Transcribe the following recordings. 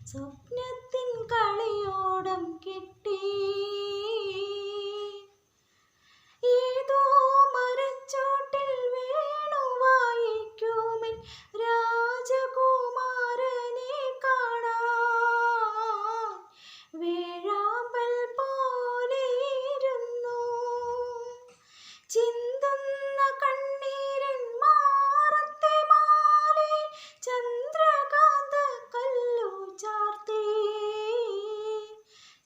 സ്വപ്നത്തിൻ കളിയോടം കിട്ടി. ഏതോ മരച്ചോട്ടിൽ വീണു വായിക്കുമെൻ രാജകുമാരനെ കാണാൻ വേഴാമ്പൽ പോലെയിരുന്നു. ചിന്തുന്ന കണ്ണീരൻ മാറത്തെ മാലയിൽ ചന്ദ്രകാന്ത കല്ലു ചാർത്തി.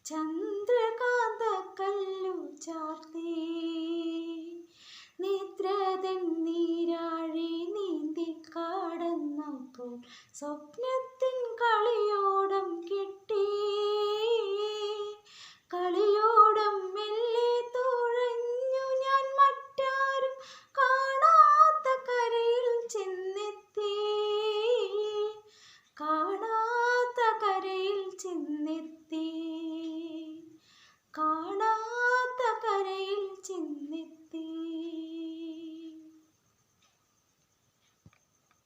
ചന്ദ്രകാന്ത കല്ലു ചാർത്തി. നിദ്രതൻ നീരാഴി നീന്തി കടന്നപ്പോൾ സ്വപ്നത്തിൻ കളിയോ